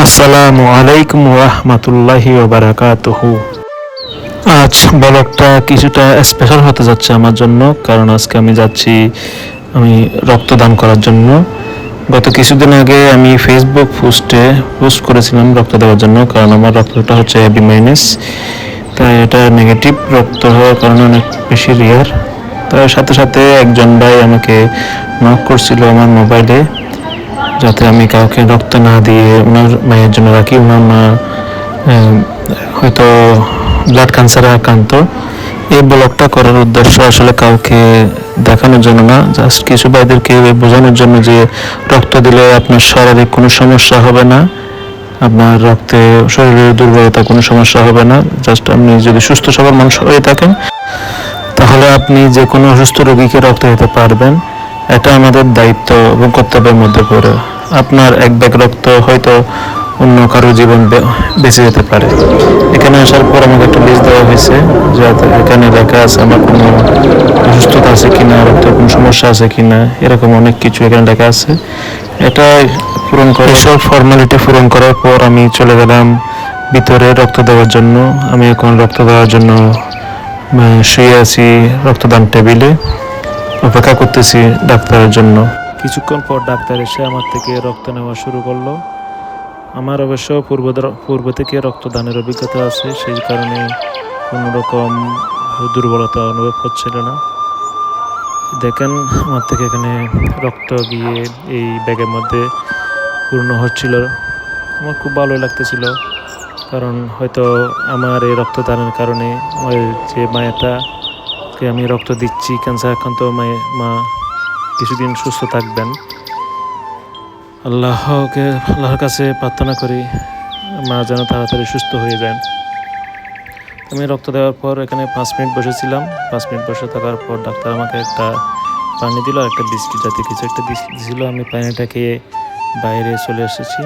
আসসালামু আলাইকুম রাহমাতুল্লাহি ওয়া বারাকাতুহু। আজ ব্লগটা কিছুটা স্পেশাল হতে যাচ্ছে আমার জন্য, কারণ আজকে আমি যাচ্ছি রক্তদান করার জন্য। গত কিছুদিন আগে আমি ফেসবুক পোস্ট করেছিলাম রক্ত দেওয়ার জন্য, কারণ আমার রক্তটা হচ্ছে এবি মাইনাস। তাই এটা নেগেটিভ রক্ত হওয়ার কারণে অনেক বেশি রেয়ার। তার সাথে সাথে একজন ভাই আমাকে নক করছিল আমার মোবাইলে, যাতে আমি কাউকে রক্ত না দিয়ে ওনার মায়ের জন্য রাখি। ওনার মা হয়তো ব্লাড ক্যান্সারে আক্রান্ত। এই ব্লগটা করার উদ্দেশ্য আসলে কাউকে দেখানোর জন্য না, জাস্ট কিছু ভাইদেরকে বোঝানোর জন্য যে রক্ত দিলে আপনার শারীরিক কোনো সমস্যা হবে না, আপনার রক্তে শরীরের দুর্বলতা কোনো সমস্যা হবে না। জাস্ট আপনি যদি সুস্থ সবল মানুষ হয়ে থাকেন তাহলে আপনি যে কোনো অসুস্থ রোগীকে রক্ত দিতে পারবেন। এটা আমাদের দায়িত্ব এবং কর্তব্যের মধ্যে পড়ে। আপনার এক ব্যাগ রক্ত হয়তো অন্য কারো জীবন বেঁচে যেতে পারে। এখানে আসার পর আমাকে একটা লিস্ট দেওয়া হয়েছে, যাতে এখানে লেখা আছে আমার কোনো অসুস্থতা আছে কিনা, রক্তের কোনো সমস্যা আছে কিনা, এরকম অনেক কিছু এখানে লেখা আছে। এটা পূরণ করে, সব ফর্মালিটি পূরণ করার পর আমি চলে গেলাম ভিতরে রক্ত দেওয়ার জন্য। আমি এখন রক্ত দেওয়ার জন্য শুয়ে আছি রক্তদান টেবিলে, অপেক্ষা করতেছি ডাক্তারের জন্য। কিছুক্ষণ পর ডাক্তার এসে আমার থেকে রক্ত নেওয়া শুরু করলো। আমার অবশ্য পূর্ব থেকে রক্তদানের অভিজ্ঞতা আছে, সেই কারণে কোনো রকম দুর্বলতা অনুভব হচ্ছিল না। দেখেন আমার থেকে এখানে রক্ত গিয়ে এই ব্যাগের মধ্যে পূর্ণ হচ্ছিল। আমার খুব ভালোই লাগতেছিল, কারণ হয়তো আমার এই রক্তদানের কারণে আমার যে মায়াটাকে আমি রক্ত দিচ্ছি, ক্যান্সার আক্রান্ত মা কিছুদিন সুস্থ থাকবেন। আল্লাহর কাছে প্রার্থনা করি মা যেন তাড়াতাড়ি সুস্থ হয়ে যান। আমি রক্ত দেওয়ার পর এখানে 5 মিনিট বসেছিলাম। 5 মিনিট বসে থাকার পর ডাক্তার আমাকে একটা পানি দিল আর একটা বিস্কিট জাতীয় কিছু একটা দিয়েছিল। আমি পানিটা খেয়ে বাইরে চলে এসেছি।